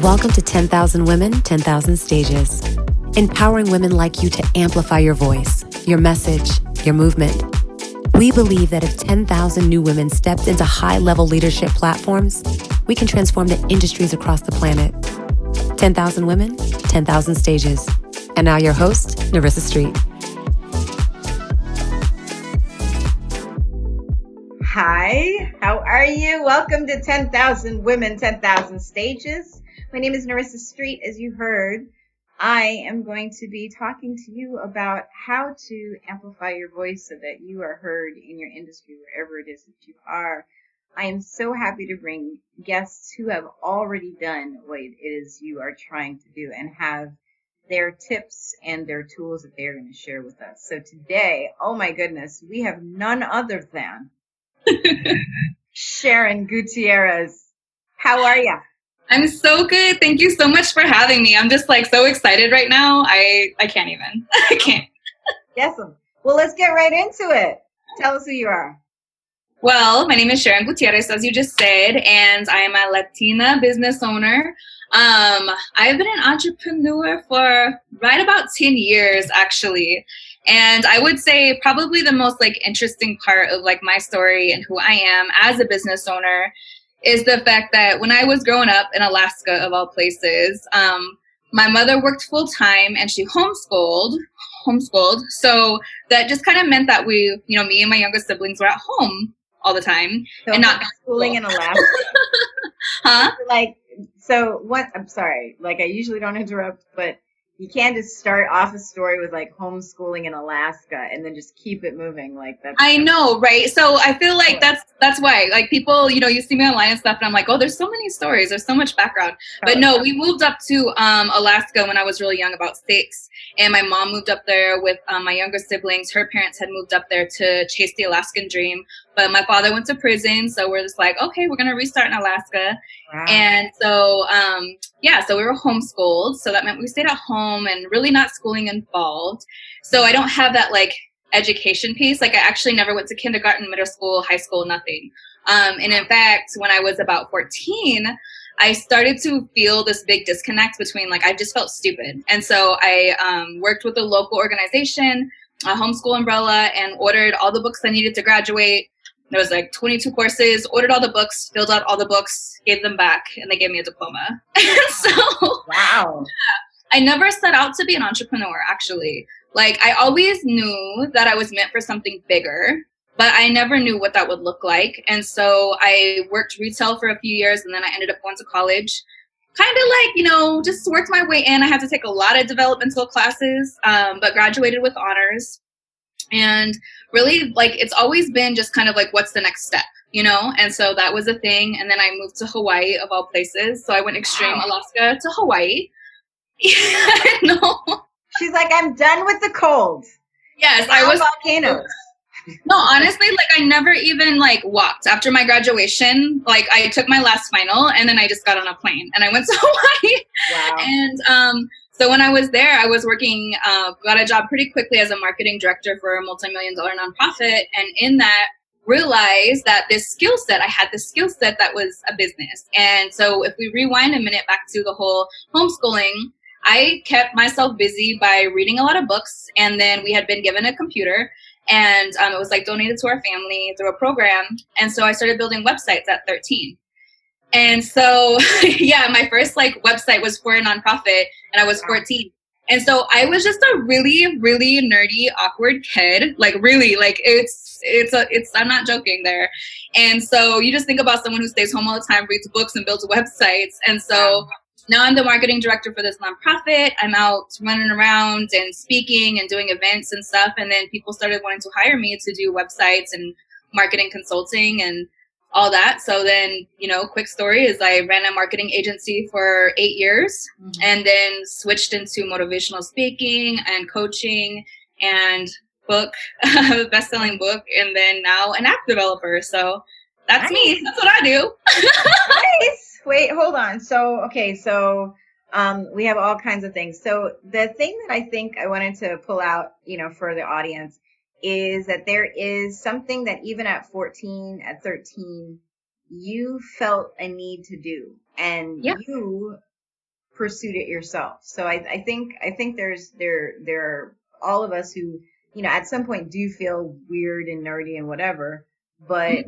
Welcome to 10,000 Women, 10,000 Stages. Empowering women like you to amplify your voice, your message, your movement. We believe that if 10,000 new women stepped into high-level leadership platforms, we can transform the industries across the planet. 10,000 Women, 10,000 Stages. And now your host, Narissa Street. Hi, how are you? Welcome to 10,000 Women, 10,000 Stages. My name is Narissa Street. As you heard, I am going to be talking to you about how to amplify your voice so that you are heard in your industry, wherever it is that you are. I am so happy to bring guests who have already done what it is you are trying to do and have their tips and their tools that they are going to share with us. So today, oh my goodness, we have none other than Sharon Gutierrez. How are you? I'm so good. Thank you so much for having me. I'm just so excited right now. I can't even. I can't. Yes. Well, let's get right into it. Tell us who you are. Well, my name is Sharon Gutierrez, as you just said, and I am a Latina business owner. I've been an entrepreneur for right about 10 years, actually. And I would say probably the most interesting part of my story and who I am as a business owner is the fact that when I was growing up in Alaska, of all places, my mother worked full time and she homeschooled. So that just kind of meant that we, me and my younger siblings were at home all the time and not schooling in Alaska. Huh? So what? I'm sorry. I usually don't interrupt, but you can't just start off a story with homeschooling in Alaska and then just keep it moving like that. I know, right? So I feel like that's why people, you see me online and stuff and I'm like, oh, there's so many stories. There's so much background. But no, we moved up to Alaska when I was really young, about 6. And my mom moved up there with my younger siblings. Her parents had moved up there to chase the Alaskan dream. But my father went to prison. So we're just okay, we're going to restart in Alaska. Wow. And so, so we were homeschooled. So that meant we stayed at home and really not schooling involved. So I don't have that education piece. I actually never went to kindergarten, middle school, high school, nothing. And in fact, when I was about 14, I started to feel this big disconnect between I just felt stupid. And so I worked with a local organization, a homeschool umbrella, and ordered all the books I needed to graduate. There was 22 courses, ordered all the books, filled out all the books, gave them back, and they gave me a diploma. So wow. I never set out to be an entrepreneur, actually. I always knew that I was meant for something bigger, but I never knew what that would look like. And so I worked retail for a few years, and then I ended up going to college. Kind of just worked my way in. I had to take a lot of developmental classes, but graduated with honors. And really, it's always been just kind of what's the next step, And so that was a thing. And then I moved to Hawaii, of all places. So I went extreme Alaska to Hawaii. No. She's I'm done with the cold. Yes, I was volcanoes. No, honestly, I never even walked after my graduation. I took my last final and then I just got on a plane and I went to Hawaii. Wow. And so when I was there, I was working, got a job pretty quickly as a marketing director for a multi-million-dollar nonprofit. And in that, realized that I had this skill set that was a business. And so if we rewind a minute back to the whole homeschooling, I kept myself busy by reading a lot of books. And then we had been given a computer. And it was donated to our family through a program. And so I started building websites at 13. And so, my first website was for a nonprofit and I was 14. And so I was just a really, really nerdy, awkward kid. I'm not joking there. And so you just think about someone who stays home all the time, reads books and builds websites. And so now I'm the marketing director for this nonprofit. I'm out running around and speaking and doing events and stuff. And then people started wanting to hire me to do websites and marketing consulting and all that. So then, quick story is I ran a marketing agency for 8 years and then switched into motivational speaking and coaching and best-selling book. And then now an app developer. So that's me. That's what I do. Nice. Wait, hold on. So we have all kinds of things. So the thing that I think I wanted to pull out, for the audience is that there is something that even at 14, at 13, you felt a need to do. And you pursued it yourself. So I think there are all of us who, at some point do feel weird and nerdy and whatever, but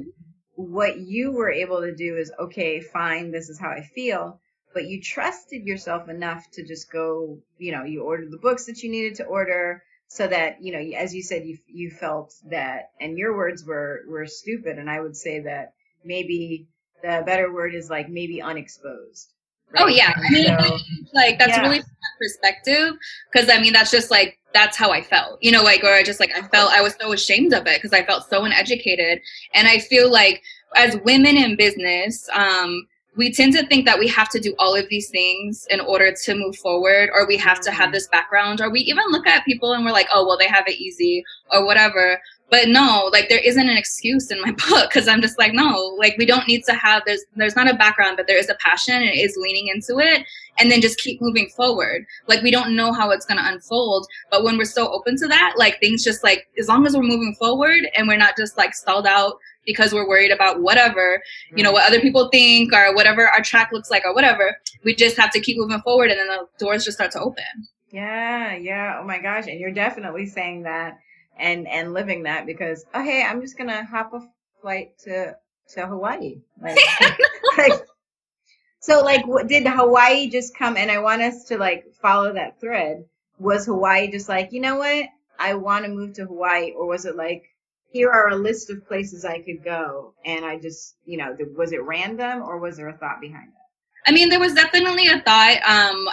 what you were able to do is, okay, fine, this is how I feel. But you trusted yourself enough to just go, you ordered the books that you needed to order so that, as you said, you felt that, and your words were stupid. And I would say that maybe the better word is like maybe unexposed. Right? Oh yeah. I mean, like that's really perspective. Cause I mean, that's just like, that's how I felt, or I just like, I was so ashamed of it because I felt so uneducated. And I feel like as women in business, we tend to think that we have to do all of these things in order to move forward, or we have to have this background, or we even look at people and we're like, oh, well, they have it easy or whatever. But no, like there isn't an excuse in my book because I'm just like, no, like we don't need to have, there's not a background, but there is a passion and it is leaning into it and then just keep moving forward. Like we don't know how it's going to unfold, but when we're so open to that, like things just like, as long as we're moving forward and we're not just like stalled out because we're worried about whatever, what other people think or whatever our track looks like or whatever, we just have to keep moving forward and then the doors just start to open. Yeah. Oh my gosh. And you're definitely saying that and living that because, oh, hey, I'm just going to hop a flight to Hawaii. So did Hawaii just come? And I want us to like follow that thread. Was Hawaii just like, you know what? I want to move to Hawaii. Or was it like, here are a list of places I could go. And I just, was it random or was there a thought behind it? I mean, there was definitely a thought.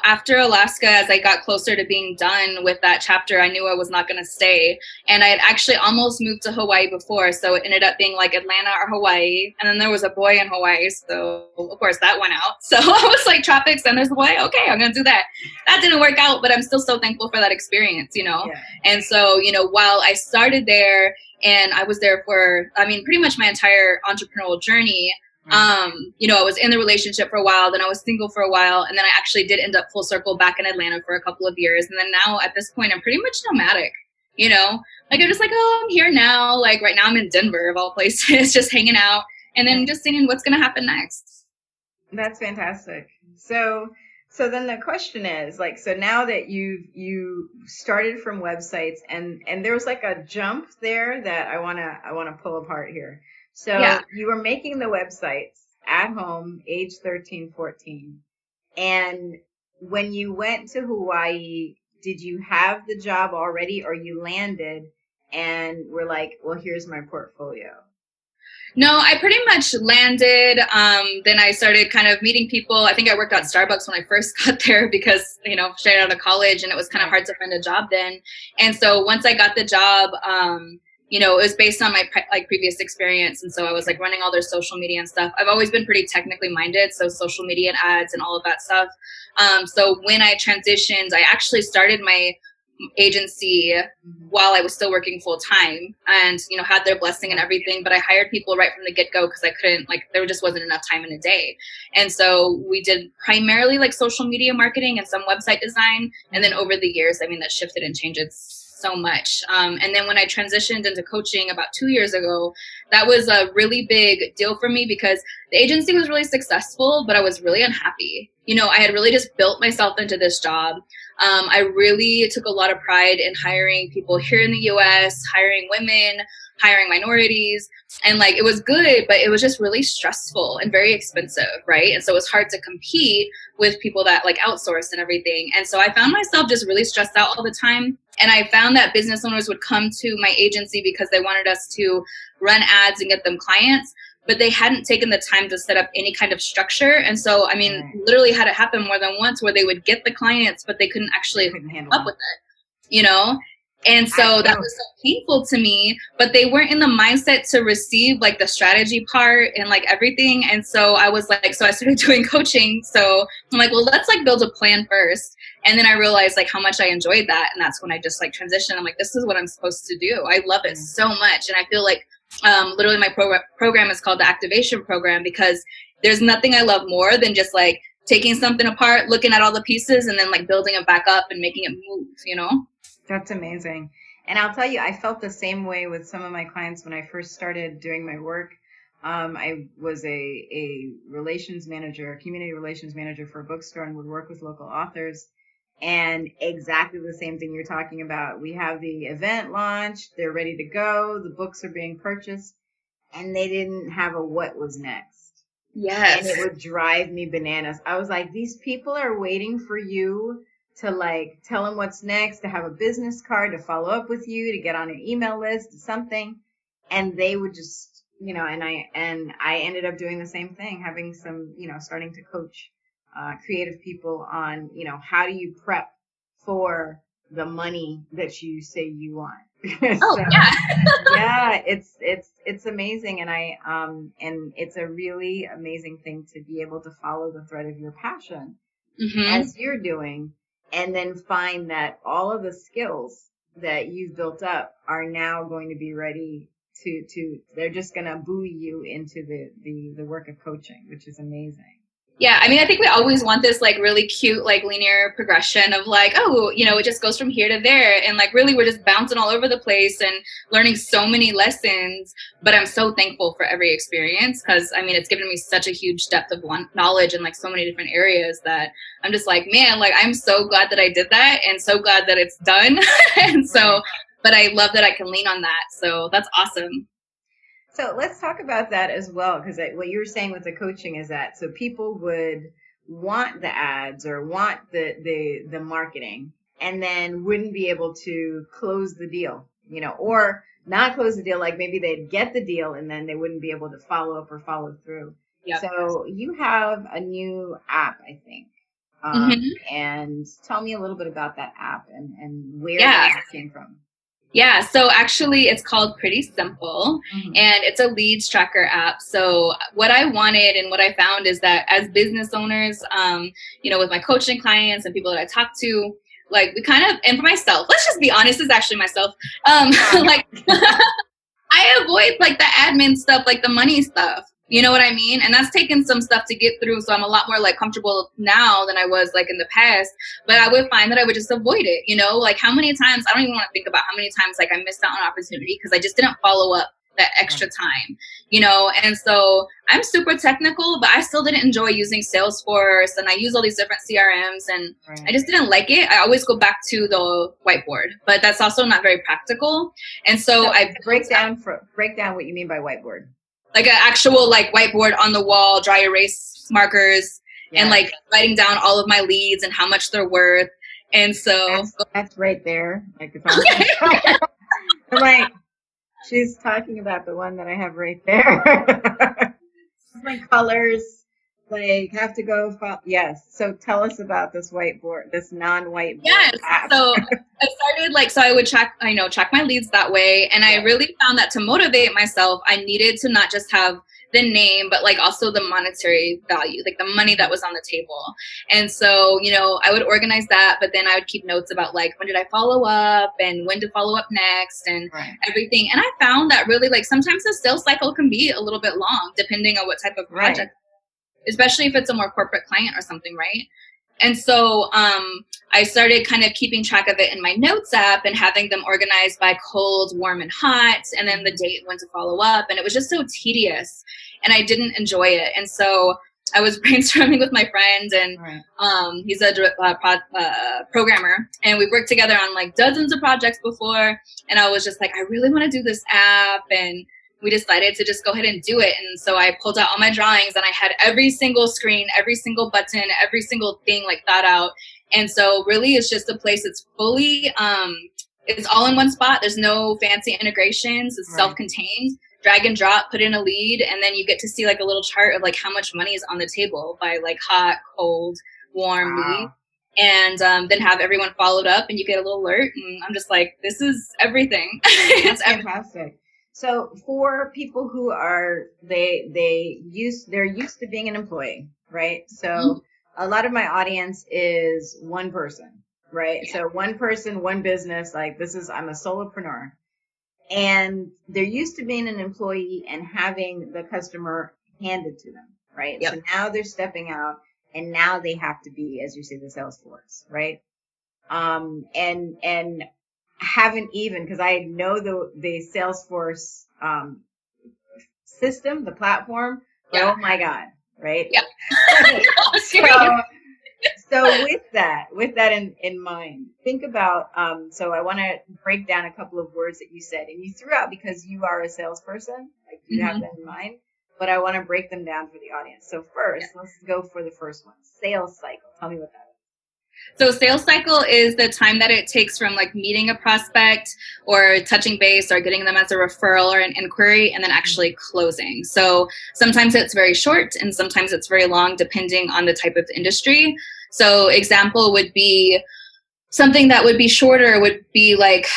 After Alaska, as I got closer to being done with that chapter, I knew I was not going to stay. And I had actually almost moved to Hawaii before. So it ended up being like Atlanta or Hawaii. And then there was a boy in Hawaii. So, of course, that went out. So I was like, tropics, and there's a boy. Okay, I'm going to do that. That didn't work out, but I'm still so thankful for that experience, Yeah. And so, while I started there and I was there for, pretty much my entire entrepreneurial journey, I was in the relationship for a while, then I was single for a while, and then I actually did end up full circle back in Atlanta for a couple of years. And then now at this point, I'm pretty much nomadic, like I'm just like, oh, I'm here now. Like right now I'm in Denver of all places, just hanging out and then just seeing what's going to happen next. That's fantastic. So then the question is like, so now that you started from websites and there was like a jump there that I want to pull apart here. So you were making the websites at home, age 13, 14. And when you went to Hawaii, did you have the job already or you landed and were like, well, here's my portfolio? No, I pretty much landed. Then I started kind of meeting people. I think I worked at Starbucks when I first got there because, straight out of college and it was kind of hard to find a job then. And so once I got the job, it was based on my previous experience. And so I was like running all their social media and stuff. I've always been pretty technically minded. So social media and ads and all of that stuff. So when I transitioned, I actually started my agency while I was still working full time and, had their blessing and everything. But I hired people right from the get go because I couldn't there just wasn't enough time in a day. And so we did primarily like social media marketing and some website design. And then over the years, that shifted and changed so much. And then when I transitioned into coaching about 2 years ago, that was a really big deal for me because the agency was really successful, but I was really unhappy. I had really just built myself into this job. I really took a lot of pride in hiring people here in the US, hiring women, hiring minorities. And it was good, but it was just really stressful and very expensive, right? And so it was hard to compete with people that outsource and everything. And so I found myself just really stressed out all the time. And I found that business owners would come to my agency because they wanted us to run ads and get them clients, but they hadn't taken the time to set up any kind of structure. And so, literally had it happen more than once where they would get the clients, but they couldn't actually handle up with it, And so that was so painful to me, but they weren't in the mindset to receive the strategy part and everything. And so I was so I started doing coaching. So I'm well, let's build a plan first. And then I realized how much I enjoyed that. And that's when I just transitioned. I'm this is what I'm supposed to do. I love it so much. And I feel literally my program is called the Activation Program because there's nothing I love more than just taking something apart, looking at all the pieces and then building it back up and making it move, That's amazing. And I'll tell you, I felt the same way with some of my clients when I first started doing my work. I was a relations manager, community relations manager for a bookstore, and would work with local authors. And exactly the same thing you're talking about. We have the event launched, they're ready to go, the books are being purchased, and they didn't have a what was next. Yes. And it would drive me bananas. I was like, these people are waiting for you to like tell them what's next, to have a business card, to follow up with you, to get on an email list, something. And they would just, you know, and I ended up doing the same thing, having some, you know, starting to coach creative people on, you know, how do you prep for the money that you say you want. Oh, So, yeah. yeah, it's amazing. And and it's a really amazing thing to be able to follow the thread of your passion as you're doing, and then find that all of the skills that you've built up are now going to be ready to they're just going to buoy you into the work of coaching, which is amazing. Yeah, I mean, I think we always want this like really cute, like linear progression of like, oh, you know, it just goes from here to there. And like, really, we're just bouncing all over the place and learning so many lessons. But I'm so thankful for every experience because, I mean, it's given me such a huge depth of knowledge in like so many different areas that I'm just like, man, like, I'm so glad that I did that and so glad that it's done. And so, but I love that I can lean on that. So that's awesome. So let's talk about that as well, because what you were saying with the coaching is that so people would want the ads or want the marketing, and then wouldn't be able to close the deal, you know, or not close the deal. Like maybe they'd get the deal and then they wouldn't be able to follow up or follow through. Yep. So you have a new app, I think. And tell me a little bit about that app and where that came from. Yeah, so actually it's called Pretty Simple, and it's a leads tracker app. So what I wanted and what I found is that as business owners, you know, with my coaching clients and people that I talk to, like we kind of, and for myself, let's just be honest, this is actually myself, like I avoid like the admin stuff, like the money stuff. You know what I mean? And that's taken some stuff to get through. So I'm a lot more like comfortable now than I was like in the past. But I would find that I would just avoid it. You know, like how many times, I don't even want to think about how many times like I missed out on opportunity because I just didn't follow up that extra time, you know? And so I'm super technical, but I still didn't enjoy using Salesforce, and I use all these different CRMs, and I just didn't like it. I always go back to the whiteboard, but that's also not very practical. And so I break down what you mean by whiteboard. Like an actual like whiteboard on the wall, dry erase markers, and like writing down all of my leads and how much they're worth. And so that's right there. Like I'm like, she's talking about the one that I have right there. My colors, like have to go. Yes. So tell us about this whiteboard, this non-whiteboard. Yes. App. So I started like, so I would track my leads that way. And I really found that to motivate myself, I needed to not just have the name, but like also the monetary value, like the money that was on the table. And so, you know, I would organize that, but then I would keep notes about like, when did I follow up and when to follow up next and everything. And I found that really like sometimes the sales cycle can be a little bit long depending on what type of project, especially if it's a more corporate client or something, right? And so I started kind of keeping track of it in my notes app and having them organized by cold, warm, and hot, and then the date when to follow up. And it was just so tedious, and I didn't enjoy it. And so I was brainstorming with my friend, and he's a programmer, and we worked together on like dozens of projects before. And I was just like, I really want to do this app, and we decided to just go ahead and do it. And so I pulled out all my drawings, and I had every single screen, every single button, every single thing like thought out. And so really it's just a place that's fully, it's all in one spot. There's no fancy integrations. It's self-contained, drag and drop, put in a lead. And then you get to see like a little chart of like how much money is on the table by like hot, cold, warm lead. And then have everyone followed up, and you get a little alert. And I'm just like, this is everything. It's fantastic. So for people who are, they're used to being an employee, right? So a lot of my audience is one person, right? Yeah. So one person, one business, like I'm a solopreneur, and they're used to being an employee and having the customer handed to them, right? Yep. So now they're stepping out, and now they have to be, as you say, the Salesforce, right? And haven't even, because I know the Salesforce system, the platform, but Yeah. oh my God, right? Yeah. So with that in mind, think about, so I want to break down a couple of words that you said and you threw out because you are a salesperson, like you have that in mind, but I want to break them down for the audience. So first, let's go for the first one, sales cycle. Tell me what that is. So sales cycle is the time that it takes from like meeting a prospect or touching base or getting them as a referral or an inquiry and then actually closing. So sometimes it's very short and sometimes it's very long depending on the type of industry. So example would be something that would be shorter would be like,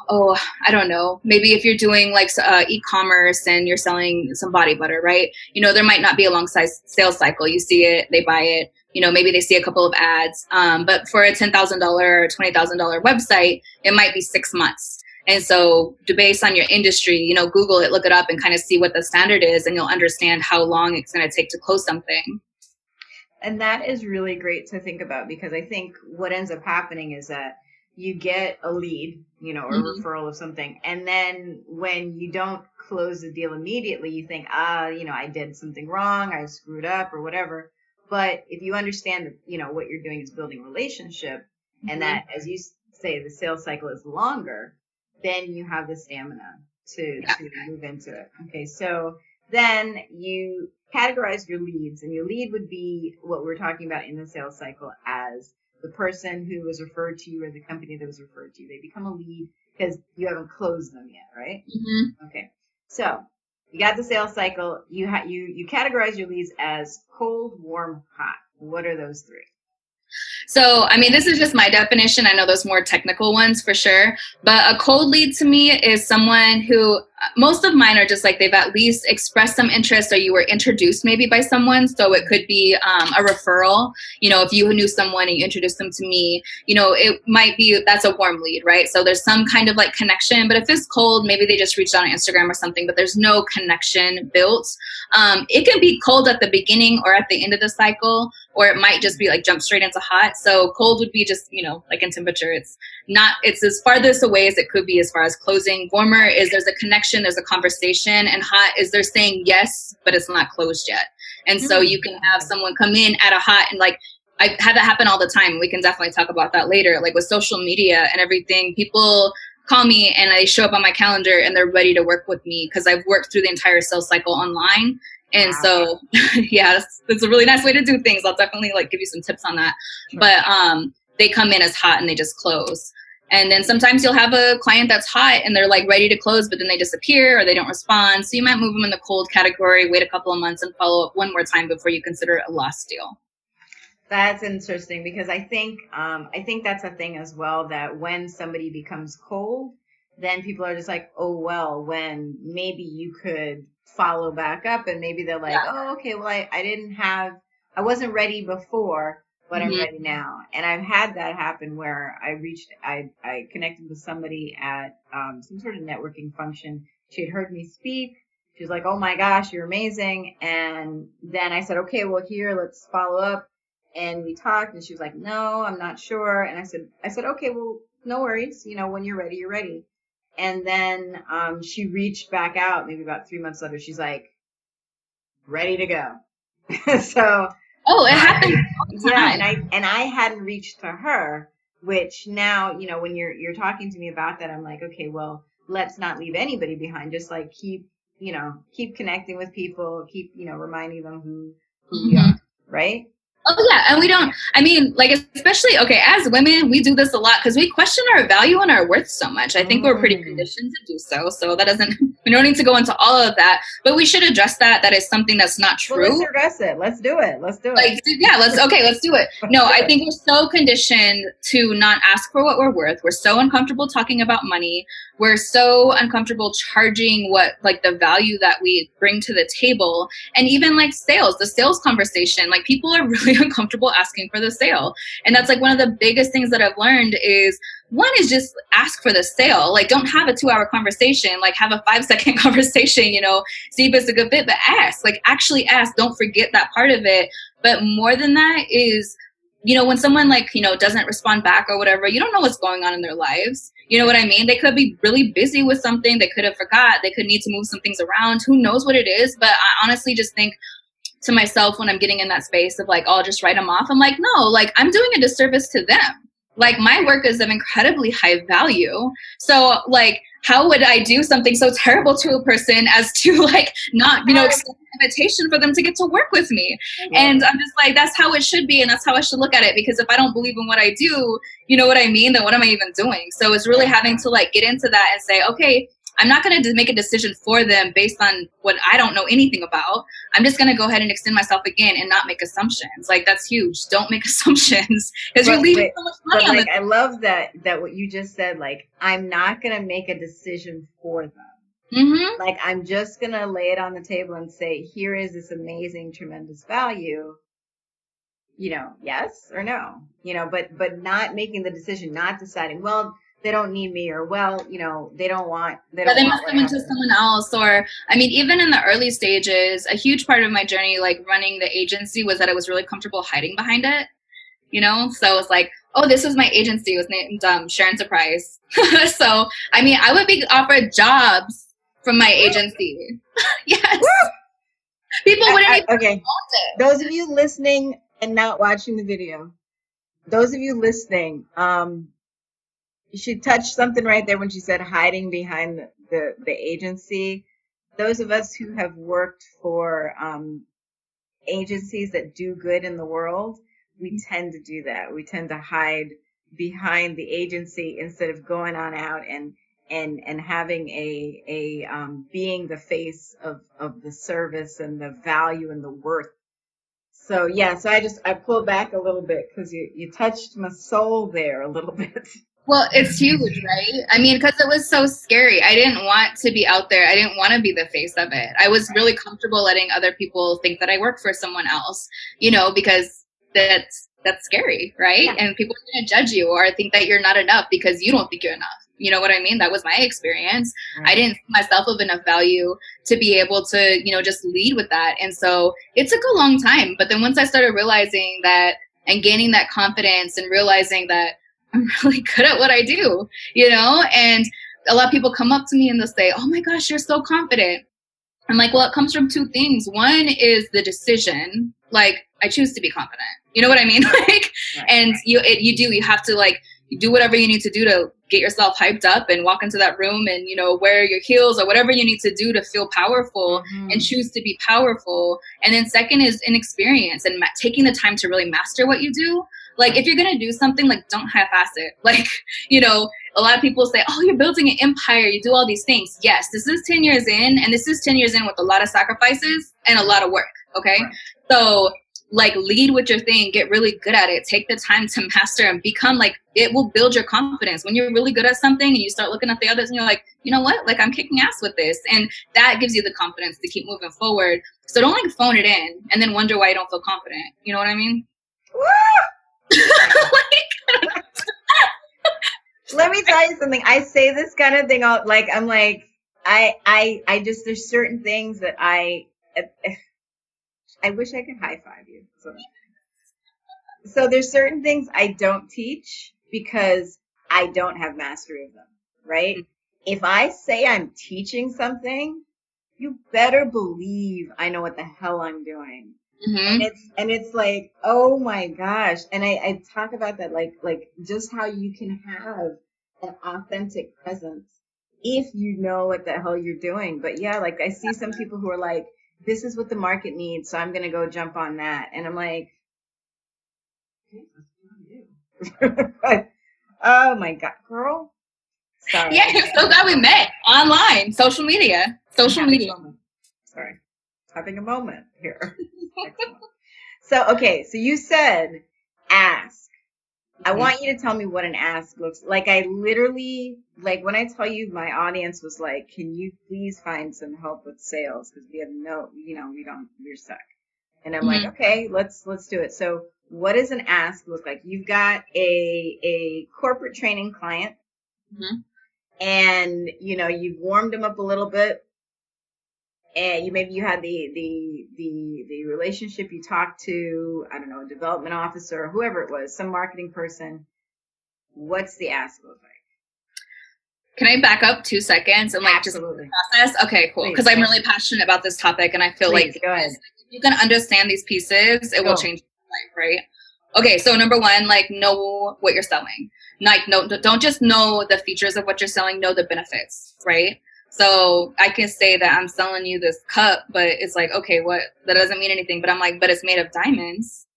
oh, I don't know. Maybe if you're doing like e-commerce and you're selling some body butter, right? You know, there might not be a long size sales cycle. You see it, they buy it. You know, maybe they see a couple of ads. But for a $10,000 or $20,000 website, it might be 6 months. And so based on your industry, you know, Google it, look it up and kind of see what the standard is and you'll understand how long it's going to take to close something. And that is really great to think about because I think what ends up happening is that you get a lead, you know, or a referral of something. And then when you don't close the deal immediately, you think, you know, I did something wrong, I screwed up or whatever. But if you understand that, you know, what you're doing is building relationship and that, as you say, the sales cycle is longer, then you have the stamina to move into it. Okay. So then you categorize your leads and your lead would be what we're talking about in the sales cycle as the person who was referred to you or the company that was referred to you. They become a lead because you haven't closed them yet, right? Okay. So you got the sales cycle. You categorize your leads as cold, warm, hot. What are those three? So, I mean, this is just my definition. I know there's more technical ones for sure, but a cold lead to me is someone who, most of mine are just like they've at least expressed some interest or you were introduced maybe by someone. So it could be a referral. You know, if you knew someone and you introduced them to me, you know, it might be, that's a warm lead, right? So there's some kind of like connection, but if it's cold, maybe they just reached out on Instagram or something, but there's no connection built. It can be cold at the beginning or at the end of the cycle, or it might just be like jump straight into hot. So cold would be just, you know, like in temperature, it's as farthest away as it could be as far as closing. Warmer is there's a connection, there's a conversation, and hot is they're saying yes, but it's not closed yet. And so you can have someone come in at a hot and like, I have that happen all the time. We can definitely talk about that later. Like with social media and everything, people call me and I show up on my calendar and they're ready to work with me because I've worked through the entire sales cycle online. And so, yeah, that's a really nice way to do things. I'll definitely like give you some tips on that. Sure. But they come in as hot and they just close. And then sometimes you'll have a client that's hot and they're like ready to close, but then they disappear or they don't respond. So you might move them in the cold category, wait a couple of months and follow up one more time before you consider it a lost deal. That's interesting because I think that's a thing as well, that when somebody becomes cold, then people are just like, oh, well, when maybe you could follow back up and maybe they're like, oh, okay, well, I wasn't ready before, but I'm ready now. And I've had that happen where I connected with somebody at some sort of networking function. She had heard me speak. She was like, oh my gosh, you're amazing. And then I said, okay, well, here, let's follow up. And we talked and she was like, no, I'm not sure. And I said, okay, well, no worries. You know, when you're ready, you're ready. And then she reached back out maybe about 3 months later. She's like, ready to go. So. Oh, it happens all the time. Yeah, and I hadn't reached to her, which now, you know, when you're talking to me about that, I'm like, okay, well, let's not leave anybody behind. Just like keep connecting with people, keep, you know, reminding them who we are, right? Oh, yeah. And we don't, I mean, like, especially, okay, as women, we do this a lot because we question our value and our worth so much. I think we're pretty conditioned to do so. So that doesn't, we don't need to go into all of that, but we should address that. That is something that's not true. Well, let's address it. Let's do it. Let's do it. Like, yeah, let's do it. No, I think we're so conditioned to not ask for what we're worth. We're so uncomfortable talking about money. We're so uncomfortable charging what, like, the value that we bring to the table. And even like sales, the sales conversation, like people are really uncomfortable asking for the sale. And that's like one of the biggest things that I've learned is, one is just ask for the sale. Like, don't have a 2-hour conversation, like have a 5-second conversation, you know, see if it's a good fit, but ask, like actually ask, don't forget that part of it. But more than that is, you know, when someone like, you know, doesn't respond back or whatever, you don't know what's going on in their lives. You know what I mean? They could be really busy with something. They could have forgot. They could need to move some things around. Who knows what it is? But I honestly just think to myself when I'm getting in that space of like, oh, I'll just write them off. I'm like, no, like I'm doing a disservice to them. Like my work is of incredibly high value. So like, how would I do something so terrible to a person as to like not, extend an invitation for them to get to work with me? And I'm just like, that's how it should be. And that's how I should look at it. Because if I don't believe in what I do, you know what I mean? Then what am I even doing? So it's really having to like get into that and say, okay, I'm not going to make a decision for them based on what I don't know anything about. I'm just going to go ahead and extend myself again and not make assumptions. Like that's huge. Don't make assumptions because you're leaving so much money on like, I love that what you just said. Like, I'm not going to make a decision for them. Mm-hmm. Like, I'm just going to lay it on the table and say, here is this amazing, tremendous value. Yes or no, but not making the decision, not deciding, well, they don't need me, or well, they don't want. They must come into someone else. Or I mean, even in the early stages, a huge part of my journey, like running the agency, was that I was really comfortable hiding behind it. So it's like, oh, this was my agency. It was named Sharon Surprise. So I mean, I would be offered jobs from my agency. Yes. Woo! People wouldn't even want it. Those of you listening and not watching the video, those of you listening, she touched something right there when she said hiding behind the agency. Those of us who have worked for agencies that do good in the world, we tend to do that. We tend to hide behind the agency instead of going on out and having a being the face of the service and the value and the worth. So yeah, so I pulled back a little bit because you touched my soul there a little bit. Well, it's huge, right? I mean, because it was so scary. I didn't want to be out there. I didn't want to be the face of it. I was really comfortable letting other people think that I work for someone else, because that's scary, right? Yeah. And people are going to judge you or think that you're not enough because you don't think you're enough. You know what I mean? That was my experience. Right. I didn't see myself of enough value to be able to, just lead with that. And so it took a long time. But then once I started realizing that and gaining that confidence and realizing that I'm really good at what I do, and a lot of people come up to me and they'll say, oh my gosh, you're so confident. I'm like, well, it comes from two things. One is the decision. Like I choose to be confident. You know what I mean? And you have to you do whatever you need to do to get yourself hyped up and walk into that room and, wear your heels or whatever you need to do to feel powerful and choose to be powerful. And then second is inexperience and taking the time to really master what you do. Like, if you're going to do something, don't half-ass it. A lot of people say, oh, you're building an empire. You do all these things. Yes, this is 10 years in, and this is 10 years in with a lot of sacrifices and a lot of work, okay? Right. So, lead with your thing. Get really good at it. Take the time to master and become, it will build your confidence. When you're really good at something and you start looking at the others and you're like, you know what? I'm kicking ass with this. And that gives you the confidence to keep moving forward. So don't, phone it in and then wonder why you don't feel confident. You know what I mean? Woo! Let me tell you something. I say this kind of thing all I just, there's certain things that I wish I could high five you. So there's certain things I don't teach because I don't have mastery of them, right? If I say I'm teaching something, you better believe I know what the hell I'm doing. Mm-hmm. And it's like, oh my gosh. And I talk about that, just how you can have an authentic presence if you know what the hell you're doing. But yeah, I see some people who are like, this is what the market needs, so I'm going to go jump on that. And I'm like, oh my God, girl. Sorry. Yeah, I'm so glad we met online, social media. Sorry. Having a moment here. So you said ask. I want you to tell me what an ask looks like. I literally, when I tell you my audience was like, can you please find some help with sales? Because we have we're stuck. And I'm like, okay, let's do it. So what does an ask look like? You've got a corporate training client and, you've warmed them up a little bit. And you had the relationship, you talked to, I don't know, a development officer or whoever it was, some marketing person. What's the ask look like? Can I back up 2 seconds and like Absolutely. just process? Okay, cool. Because I'm really passionate about this topic, and I feel like go ahead. if you can understand these pieces, it will change your life, right? Okay, so number one, like, know what you're selling. Like, no, don't just know the features of what you're selling, know the benefits, right? So I can say that I'm selling you this cup, but it's like, okay, what? That doesn't mean anything. But I'm like, but it's made of diamonds.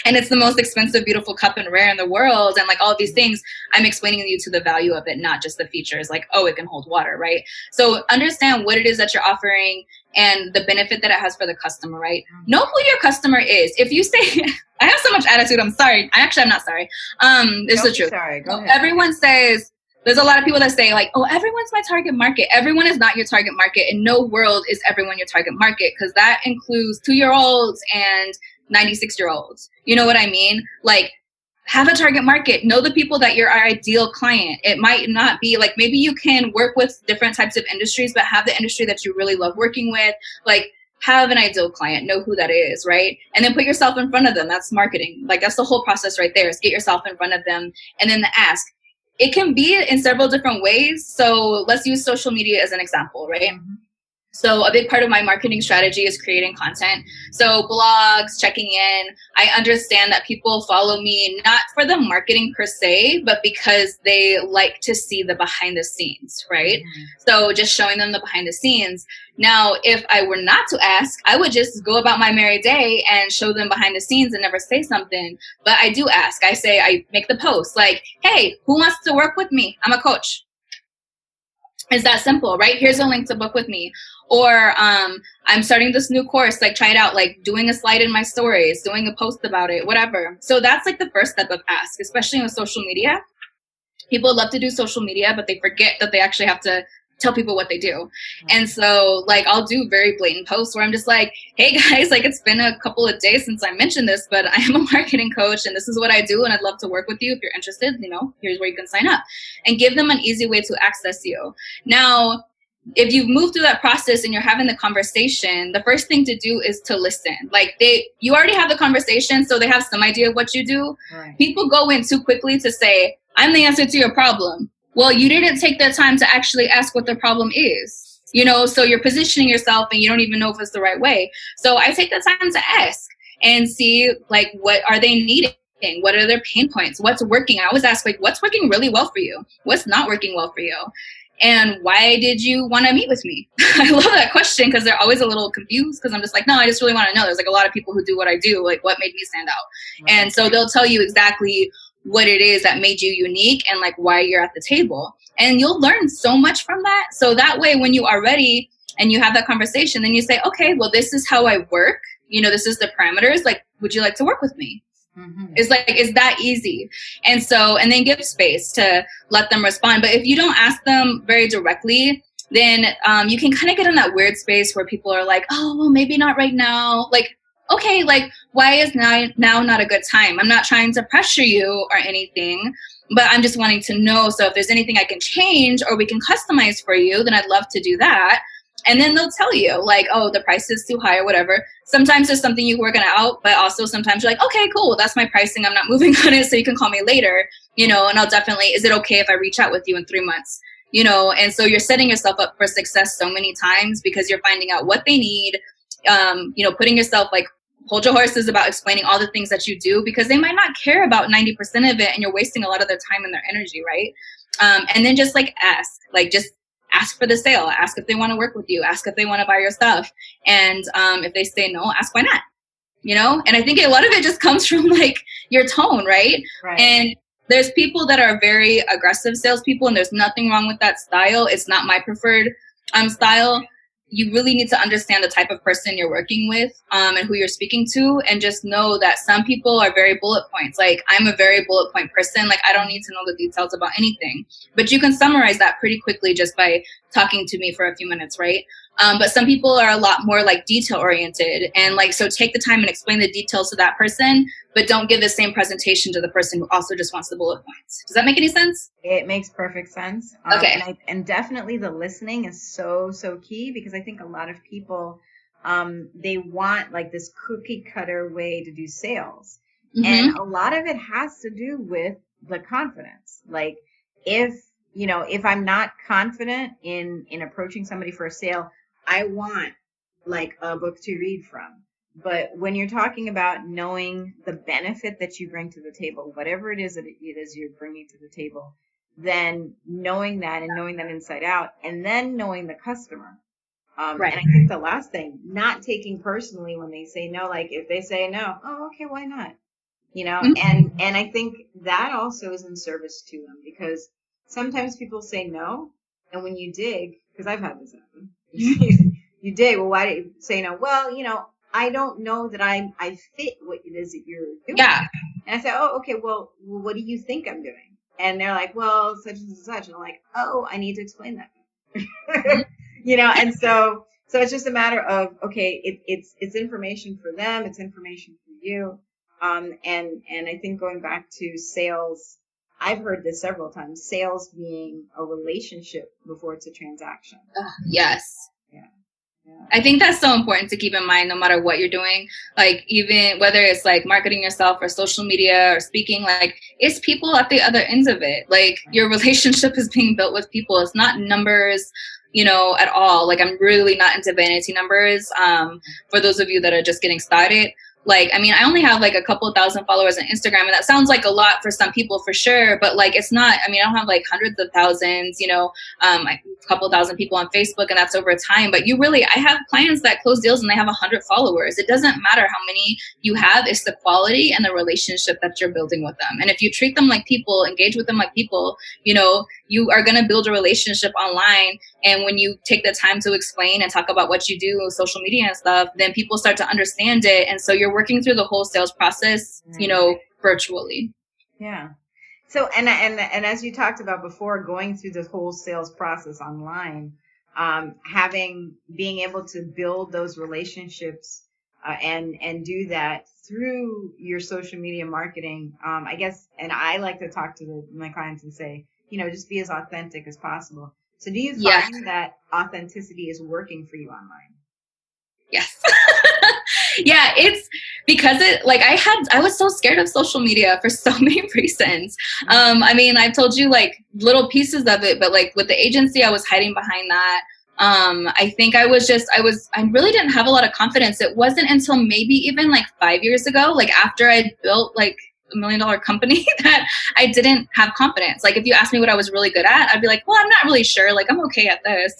And it's the most expensive, beautiful cup and rare in the world. And like all of these things, I'm explaining to you to the value of it, not just the features like, oh, it can hold water, right? So understand what it is that you're offering and the benefit that it has for the customer, right? Know who your customer is. If you say, I have so much attitude, I'm sorry. I'm not sorry. It's the truth. Sorry, go ahead. Everyone says, there's a lot of people that say like, oh, everyone's my target market. Everyone is not your target market. In no world is everyone your target market, because that includes 2-year-olds and 96-year-olds. You know what I mean? Like, have a target market. Know the people that you're our ideal client. It might not be like, maybe you can work with different types of industries, but have the industry that you really love working with. Like, have an ideal client, know who that is, right? And then put yourself in front of them. That's marketing. Like, that's the whole process right there, is get yourself in front of them. And then the ask. It can be in several different ways. So let's use social media as an example, right? Mm-hmm. So a big part of my marketing strategy is creating content. So blogs, checking in. I understand that people follow me not for the marketing per se, but because they like to see the behind the scenes, right? Mm-hmm. So just showing them the behind the scenes. Now, if I were not to ask, I would just go about my merry day and show them behind the scenes and never say something. But I do ask. I say, I make the post like, hey, who wants to work with me? I'm a coach. It's that simple, right? Here's a link to book with me. Or I'm starting this new course, like try it out, like doing a slide in my stories, doing a post about it, whatever. So that's like the first step of ask, especially on social media. People love to do social media, but they forget that they actually have to tell people what they do. And so like I'll do very blatant posts where I'm just like, hey guys, like it's been a couple of days since I mentioned this, but I am a marketing coach and this is what I do and I'd love to work with you. If you're interested, you know, here's where you can sign up, and give them an easy way to access you. Now, if you've moved through that process and you're having the conversation, the first thing to do is to listen. Like you already have the conversation, so they have some idea of what you do. Right. People go in too quickly to say, I'm the answer to your problem. Well, you didn't take the time to actually ask what the problem is, you know, so you're positioning yourself and you don't even know if it's the right way. So I take the time to ask and see, like, what are they needing? What are their pain points? What's working? I always ask, like, what's working really well for you? What's not working well for you? And why did you want to meet with me? I love that question because they're always a little confused, because I'm just like, no, I just really want to know. There's like a lot of people who do what I do. Like, what made me stand out? Right. And so they'll tell you exactly what it is that made you unique and like why you're at the table. And you'll learn so much from that. So that way, when you are ready and you have that conversation, then you say, okay, well, this is how I work. You know, this is the parameters. Like, would you like to work with me? Mm-hmm. It's that easy. And so, and then give space to let them respond. But if you don't ask them very directly, then you can kind of get in that weird space where people are like, oh, well, maybe not right now. Like, okay, like, why is now not a good time? I'm not trying to pressure you or anything, but I'm just wanting to know. So if there's anything I can change or we can customize for you, then I'd love to do that. And then they'll tell you like, oh, the price is too high or whatever. Sometimes there's something you working out, but also sometimes you're like, okay, cool, that's my pricing. I'm not moving on it, so you can call me later, you know, and I'll definitely, is it okay if I reach out with you in 3 months? You know, and so you're setting yourself up for success so many times because you're finding out what they need, you know, putting yourself like, hold your horses about explaining all the things that you do, because they might not care about 90% of it and you're wasting a lot of their time and their energy, right? And then just like just ask for the sale, ask if they want to work with you, ask if they want to buy your stuff. And if they say no, ask why not, you know? And I think a lot of it just comes from like your tone, right? And there's people that are very aggressive salespeople, and there's nothing wrong with that style. It's not my preferred style. You really need to understand the type of person you're working with and who you're speaking to, and just know that some people are very bullet points. Like, I'm a very bullet point person. Like, I don't need to know the details about anything, but you can summarize that pretty quickly just by talking to me for a few minutes, right? But some people are a lot more like detail oriented, and like, so take the time and explain the details to that person, but don't give the same presentation to the person who also just wants the bullet points. Does that make any sense? It makes perfect sense. Okay. And definitely the listening is so key, because I think a lot of people, they want like this cookie cutter way to do sales. Mm-hmm. And a lot of it has to do with the confidence. Like, if if I'm not confident in approaching somebody for a sale, I want like a book to read from. But when you're talking about knowing the benefit that you bring to the table, whatever it is you're bringing to the table, then knowing that and knowing that inside out, and then knowing the customer. Right. And I think the last thing, not taking personally when they say no, like if they say no, oh, okay, why not? Mm-hmm. And I think that also is in service to them, because sometimes people say no. And when you dig, because I've had this happen, you dig, well, why do you say no? Well, I don't know that I fit what it is that you're doing. Yeah. And I say, oh, okay, well, what do you think I'm doing? And they're like, well, such and such. And I'm like, oh, I need to explain that. And so it's just a matter of, okay, it's information for them. It's information for you. And I think going back to sales, I've heard this several times, sales being a relationship before it's a transaction. Yes. Yeah. I think that's so important to keep in mind, no matter what you're doing, like even whether it's like marketing yourself or social media or speaking, like it's people at the other ends of it. Like your relationship is being built with people. It's not numbers, at all. Like I'm really not into vanity numbers. For those of you that are just getting started, like, I mean, I only have like a couple thousand followers on Instagram, and that sounds like a lot for some people for sure, but like, it's not. I mean, I don't have like hundreds of thousands, a couple thousand people on Facebook, and that's over time. But I have clients that close deals and they have 100 followers. It doesn't matter how many you have. It's the quality and the relationship that you're building with them. And if you treat them like people, engage with them like people, you are going to build a relationship online. And when you take the time to explain and talk about what you do, social media and stuff, then people start to understand it. And so you're working through the whole sales process, virtually. Yeah. So, and as you talked about before, going through this whole sales process online, being able to build those relationships, and do that through your social media marketing, I guess, and I like to talk to my clients and say, just be as authentic as possible. So do you find that authenticity is working for you online? Yes. Yeah, it's because I was so scared of social media for so many reasons. I mean, I've told you like little pieces of it, but like with the agency, I was hiding behind that. I think I really didn't have a lot of confidence. It wasn't until maybe even like 5 years ago, like after I built like $1 million company, that I didn't have confidence. Like if you asked me what I was really good at, I'd be like, well, I'm not really sure. Like I'm okay at this,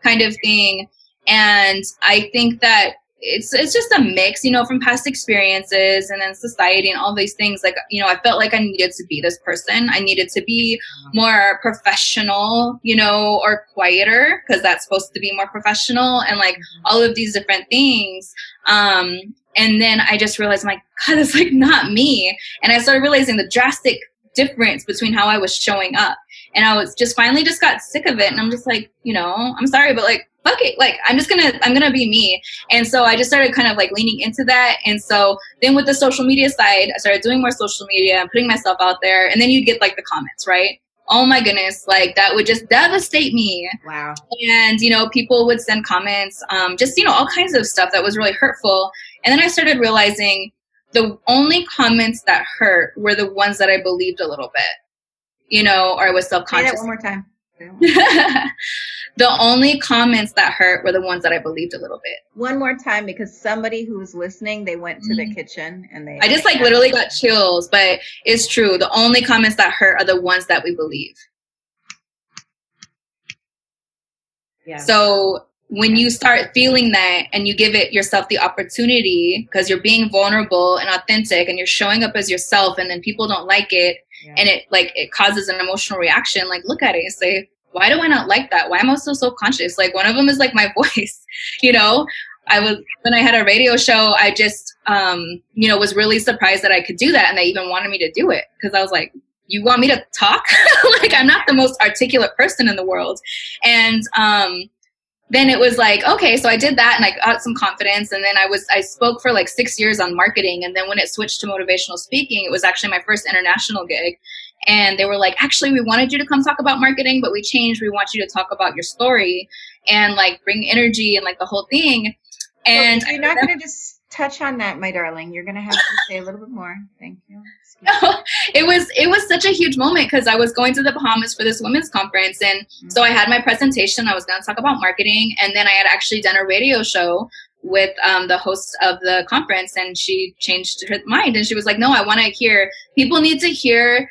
kind of thing. And I think that it's just a mix, from past experiences and then society and all these things. Like, I felt like I needed to be this person. I needed to be more professional, or quieter, because that's supposed to be more professional, and like all of these different things. And then I just realized, my God, it's like not me. And I started realizing the drastic difference between how I was showing up. And I was finally got sick of it. And I'm just like, I'm sorry, but like, fuck it. Like, I'm going to be me. And so I just started kind of like leaning into that. And so then with the social media side, I started doing more social media and putting myself out there. And then you get like the comments, right? Oh my goodness. Like that would just devastate me. Wow. And, people would send comments, all kinds of stuff that was really hurtful. And then I started realizing the only comments that hurt were the ones that I believed a little bit, or I was self-conscious. Say that one more time. The only comments that hurt were the ones that I believed a little bit. One more time, because somebody who was listening, they went to the kitchen and I just literally got chills, but it's true. The only comments that hurt are the ones that we believe. Yeah. So when you start feeling that and you give it yourself the opportunity, because you're being vulnerable and authentic and you're showing up as yourself, and then people don't like it, and it causes an emotional reaction, like look at it and say, why do I not like that? Why am I so self-conscious? Like one of them is like my voice, when I had a radio show, I just, was really surprised that I could do that. And they even wanted me to do it, because I was like, you want me to talk? Like I'm not the most articulate person in the world. And, then it was like, okay, so I did that and I got some confidence. And then I spoke for like 6 years on marketing. And then when it switched to motivational speaking, it was actually my first international gig. And they were like, actually, we wanted you to come talk about marketing, but we changed. We want you to talk about your story and like bring energy and like the whole thing. And so you're not going to just touch on that, my darling. You're going to have to say a little bit more. Thank you. It was such a huge moment because I was going to the Bahamas for this women's conference. And so I had my presentation. I was going to talk about marketing. And then I had actually done a radio show with the host of the conference. And she changed her mind. And she was like, no, I want to hear, people need to hear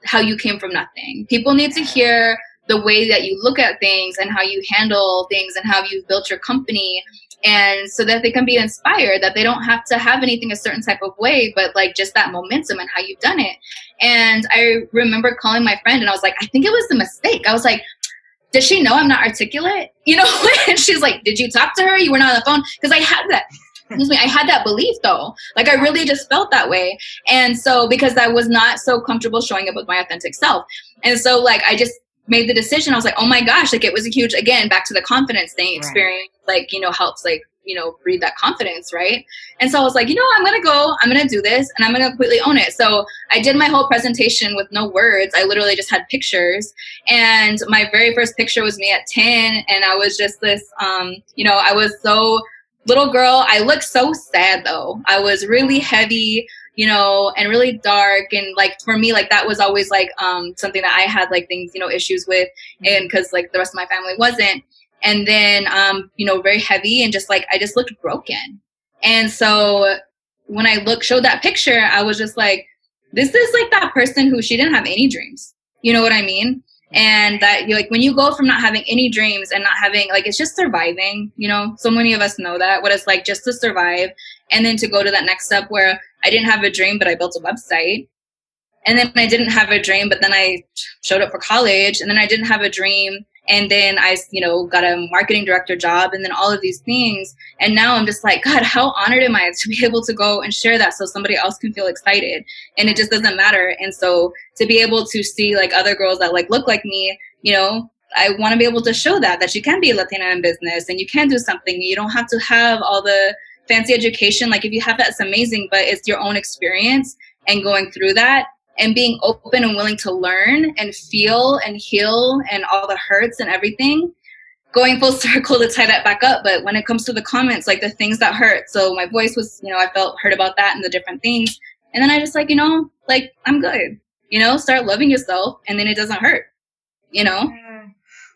how you came from nothing. People need to hear the way that you look at things and how you handle things and how you've built your company. And so that they can be inspired, that they don't have to have anything a certain type of way, but like just that momentum and how you've done it. And I remember calling my friend and I was like, I think it was a mistake. I was like, does she know I'm not articulate? You know, and she's like, did you talk to her? You were not on the phone? Because I had that. Excuse me, I had that belief though. Like I really just felt that way. And so because I was not so comfortable showing up with my authentic self. And so like I just made the decision. I was like, oh my gosh, like it was a huge, again, back to the confidence thing, experience, like, you know, helps like, you know, breed that confidence. Right. And so I was like, you know, I'm going to do this and I'm going to completely own it. So I did my whole presentation with no words. I literally just had pictures. And my very first picture was me at 10. And I was just this, you know, I was so little girl. I looked so sad though. I was really heavy, you know, and really dark. And like, for me, like that was always like, something that I had like things, you know, issues with. And cause like the rest of my family wasn't. And then, you know, very heavy and just like, I just looked broken. And so when I showed that picture, I was just like, this is like that person who she didn't have any dreams. You know what I mean? And that you like, when you go from not having any dreams and not having, like, it's just surviving, you know, so many of us know that, what it's like just to survive. And then to go to that next step where I didn't have a dream, but I built a website. And then I didn't have a dream, but then I showed up for college. And then I didn't have a dream. And then I, you know, got a marketing director job and then all of these things. And now I'm just like, God, how honored am I to be able to go and share that so somebody else can feel excited. And it just doesn't matter. And so to be able to see like other girls that like look like me, you know, I want to be able to show that you can be Latina in business and you can do something. You don't have to have all the fancy education. Like if you have that, it's amazing, but it's your own experience and going through that. And being open and willing to learn and feel and heal and all the hurts and everything, going full circle to tie that back up. But when it comes to the comments, like the things that hurt. So my voice was, you know, I felt hurt about that and the different things. And then I just like, you know, like I'm good, you know, start loving yourself and then it doesn't hurt, you know?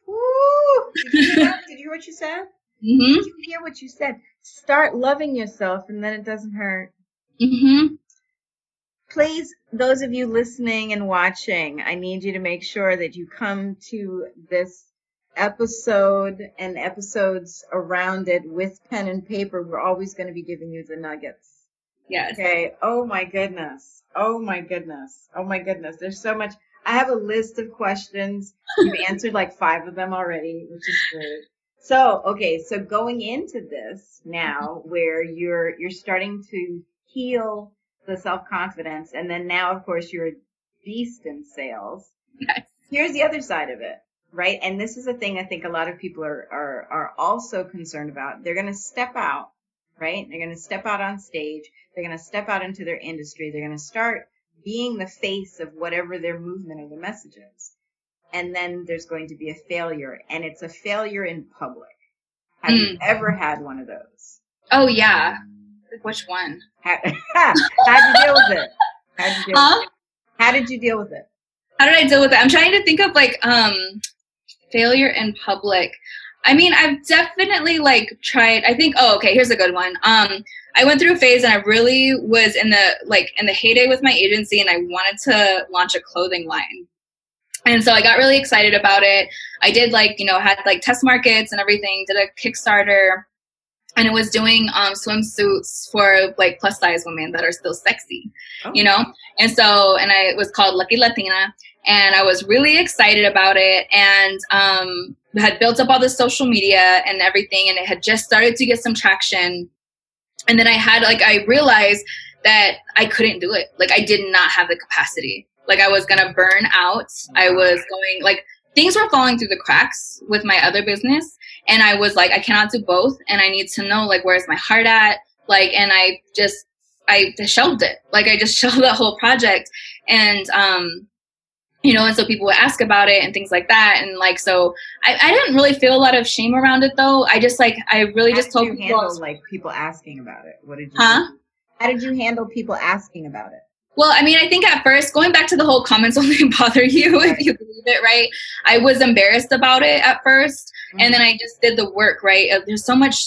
Woo! Did you hear that? Did you hear what you said? Mm-hmm. Did you hear what you said? Start loving yourself and then it doesn't hurt. Mm-hmm. Please, those of you listening and watching, I need you to make sure that you come to this episode and episodes around it with pen and paper. We're always going to be giving you the nuggets. Yes. Okay. Oh my goodness. Oh my goodness. Oh my goodness. There's so much. I have a list of questions. You've answered like 5 of them already, which is great. So, okay. So going into this now where you're starting to heal the self-confidence. And then now, of course, you're a beast in sales. Yes. Here's the other side of it, right? And this is a thing I think a lot of people are also concerned about. They're going to step out, right? They're going to step out on stage. They're going to step out into their industry. They're going to start being the face of whatever their movement or the message is. And then there's going to be a failure. And it's a failure in public. Have you ever had one of those? Oh, yeah. Which one? How'd you deal with it? How did you deal with it? How did I deal with it? I'm trying to think of like failure in public. I mean, I've definitely like tried. I think. Oh, okay. Here's a good one. I went through a phase, and I really was in the heyday with my agency, and I wanted to launch a clothing line. And so I got really excited about it. I did like, you know, had like test markets and everything. Did a Kickstarter. And it was doing swimsuits for like plus size women that are still sexy, you know? And so, and it was called Lucky Latina. And I was really excited about it. And had built up all the social media and everything. And it had just started to get some traction. And then I realized that I couldn't do it. Like I did not have the capacity. Like I was going to burn out. I was going like, things were falling through the cracks with my other business. And I was like, I cannot do both. And I need to know, like, where's my heart at? Like, and I shelved it. Like, I just shelved that whole project. And and so people would ask about it and things like that. And like, so I didn't really feel a lot of shame around it though. I just like, I really just told people. How did you handle like people asking about it? What did you do? How did you handle people asking about it? Well, I mean, I think at first, going back to the whole comments only bother you if you believe it, right? I was embarrassed about it at first. And then I just did the work, right? There's so much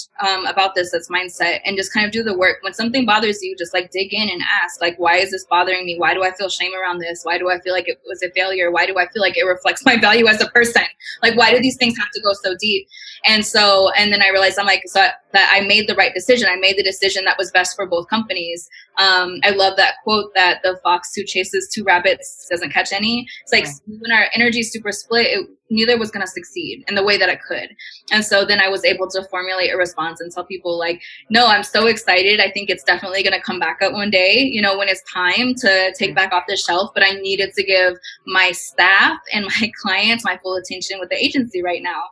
about this that's mindset, and just kind of do the work. When something bothers you, just like dig in and ask, like, why is this bothering me? Why do I feel shame around this? Why do I feel like it was a failure? Why do I feel like it reflects my value as a person? Like, why do these things have to go so deep? And then I realized that I made the right decision. I made the decision that was best for both companies. I love that quote that the fox who chases two rabbits doesn't catch any. It's like when our energy is super split, neither was going to succeed in the way that it could. And so then I was able to formulate a response and tell people like, no, I'm so excited. I think it's definitely going to come back up one day, when it's time to take back off the shelf. But I needed to give my staff and my clients my full attention with the agency right now.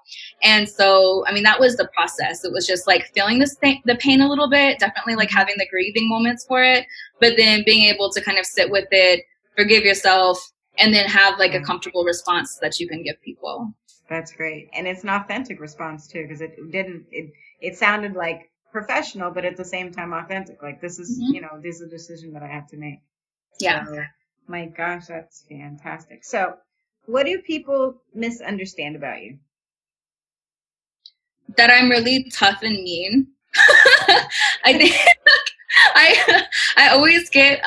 And so, I mean, that was the process. It was just like feeling the pain a little bit, definitely like having the grieving moments for it, but then being able to kind of sit with it, forgive yourself, and then have like a comfortable response that you can give people. That's great. And it's an authentic response too, because it sounded like professional, but at the same time authentic. Like this is, this is a decision that I have to make. Yeah. So, my gosh, that's fantastic. So what do people misunderstand about you? That I'm really tough and mean. I think I always get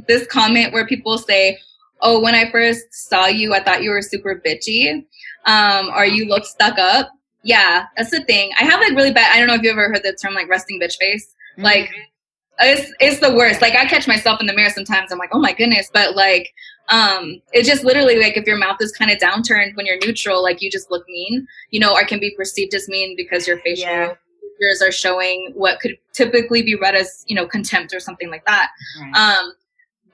this comment where people say, oh, when I first saw you, I thought you were super bitchy, or you look stuck up. Yeah, that's the thing. I have like really bad, I don't know if you ever heard the term like resting bitch face. Like it's the worst. Like I catch myself in the mirror sometimes. I'm like, oh my goodness. But like, it's just literally like if your mouth is kind of downturned when you're neutral, like you just look mean, or can be perceived as mean because your facial features are showing what could typically be read as, contempt or something like that. Right.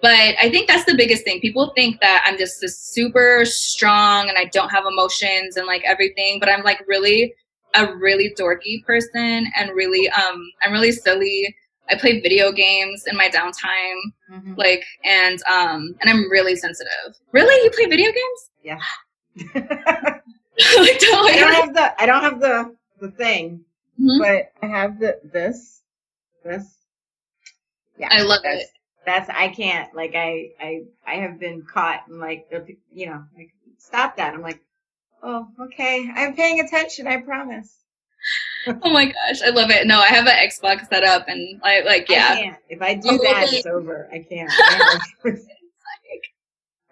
But I think that's the biggest thing. People think that I'm just this super strong and I don't have emotions and like everything, but I'm like really a really dorky person and really, I'm really silly. I play video games in my downtime, like, and I'm really sensitive. Really? You play video games? Yeah. Like, I don't have the thing, but I have this. Yeah. I love it. I can't, like, I have been caught and like, like, stop that. I'm like, oh, okay. I'm paying attention. I promise. Oh my gosh. I love it. No, I have an Xbox set up and I like, yeah. I can't. If I do that, it's over. I can't.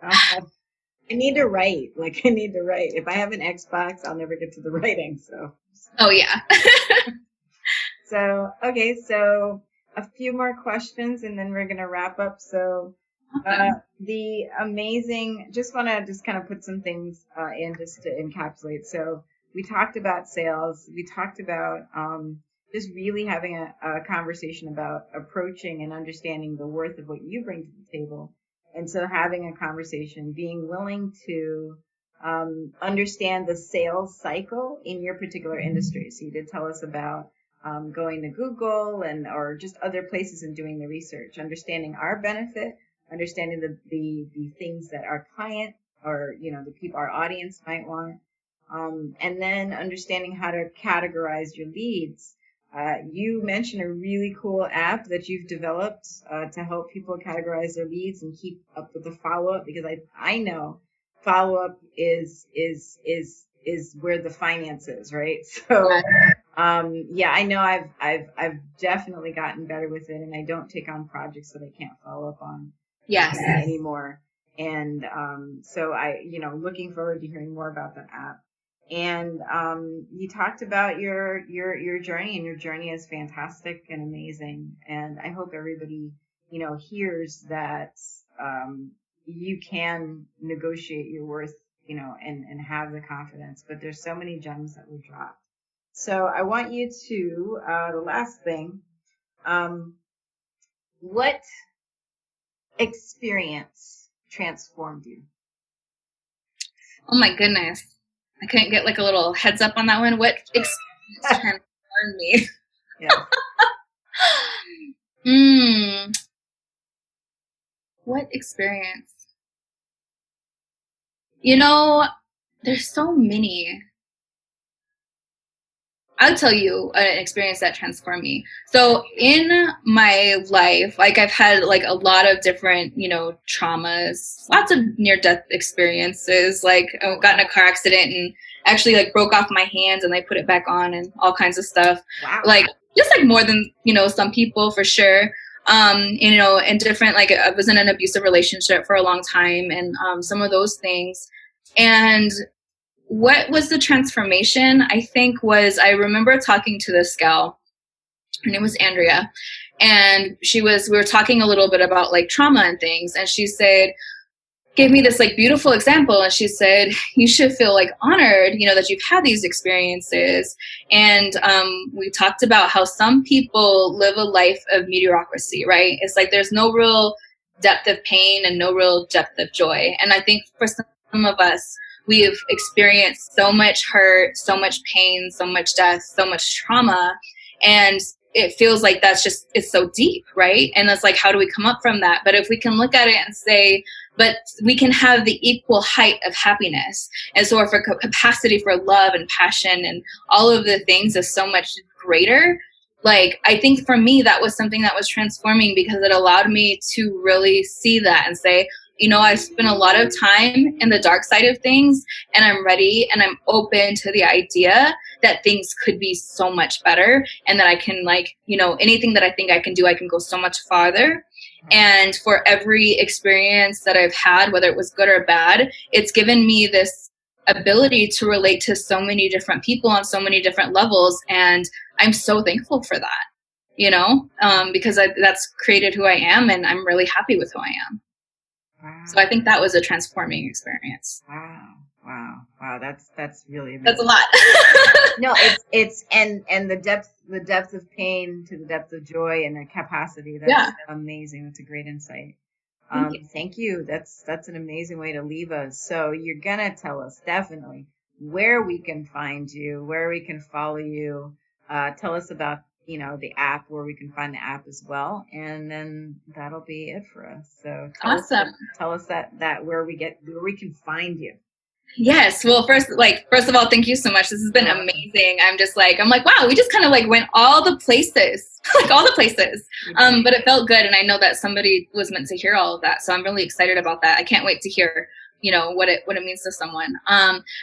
I need to write. Like, I need to write. If I have an Xbox, I'll never get to the writing. So. Oh yeah. So, okay. So, a few more questions and then we're going to wrap up. So, the amazing, just want to just kind of put some things in just to encapsulate. So we talked about sales. We talked about just really having a conversation about approaching and understanding the worth of what you bring to the table. And so having a conversation, being willing to understand the sales cycle in your particular industry. So you did tell us about going to Google or just other places and doing the research, understanding our benefit, understanding the things that our client or, the people, our audience might want. And then understanding how to categorize your leads. You mentioned a really cool app that you've developed, to help people categorize their leads and keep up with the follow-up, because I know follow-up is where the finance is, right? So, I know I've definitely gotten better with it, and I don't take on projects that I can't follow up on anymore. And, so looking forward to hearing more about that app. And, you talked about your journey, and your journey is fantastic and amazing. And I hope everybody, hears that, you can negotiate your worth, and have the confidence, but there's so many gems that were dropped. So I want you to, the last thing, what experience transformed you? Oh my goodness. I couldn't get like a little heads up on that one. What experience transformed me? Yeah. What experience? You know, there's so many. I'll tell you an experience that transformed me. So in my life, like I've had like a lot of different, traumas, lots of near-death experiences. Like I got in a car accident and actually like broke off my hands and they put it back on and all kinds of stuff. Wow. Like just like more than, some people for sure. And different, like I was in an abusive relationship for a long time and some of those things. And what was the transformation, I think, was I remember talking to this gal. Her name was Andrea. And we were talking a little bit about like trauma and things. And she gave me this like beautiful example. And she said, you should feel like honored, that you've had these experiences. And we talked about how some people live a life of mediocrity, right? It's like there's no real depth of pain and no real depth of joy. And I think for some of us, we have experienced so much hurt, so much pain, so much death, so much trauma. And it feels like it's so deep, right? And it's like, how do we come up from that? But if we can look at it and say, but we can have the equal height of happiness. And so if our capacity for love and passion and all of the things is so much greater, like, I think for me, that was something that was transforming because it allowed me to really see that and say, I spent a lot of time in the dark side of things and I'm ready and I'm open to the idea that things could be so much better and that I can anything that I think I can do, I can go so much farther. And for every experience that I've had, whether it was good or bad, it's given me this ability to relate to so many different people on so many different levels. And I'm so thankful for that, because that's created who I am and I'm really happy with who I am. Wow. So I think that was a transforming experience. Wow. That's really amazing. That's a lot. No, it's and the depth of pain to the depth of joy and the capacity. That's amazing. That's a great insight. Thank you. That's an amazing way to leave us. So you're gonna tell us definitely where we can find you, where we can follow you. Tell us about the app, where we can find the app as well. And then that'll be it for us. So awesome. Tell us that where we can find you. Yes. Well, first of all, thank you so much. This has been amazing. I'm like, wow, we just kind of like went all the places, all the places. But it felt good. And I know that somebody was meant to hear all of that. So I'm really excited about that. I can't wait to hear what it means to someone.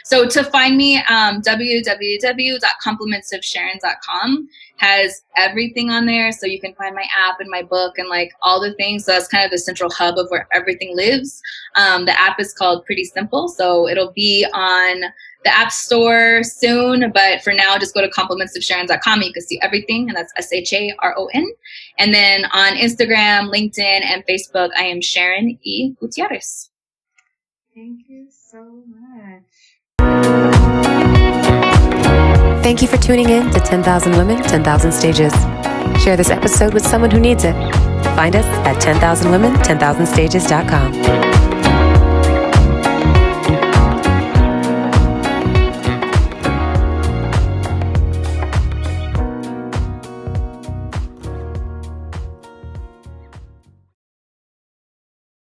So to find me, www.complimentsofsharon.com has everything on there. So you can find my app and my book and like all the things. So that's kind of the central hub of where everything lives. The app is called Pretty Simple. So it'll be on the App Store soon. But for now, just go to complimentsofsharon.com. You can see everything. And that's SHARON. And then on Instagram, LinkedIn, and Facebook, I am Sharon E. Gutierrez. Thank you so much. Thank you for tuning in to 10,000 Women, 10,000 Stages. Share this episode with someone who needs it. Find us at 10,000women10,000stages.com.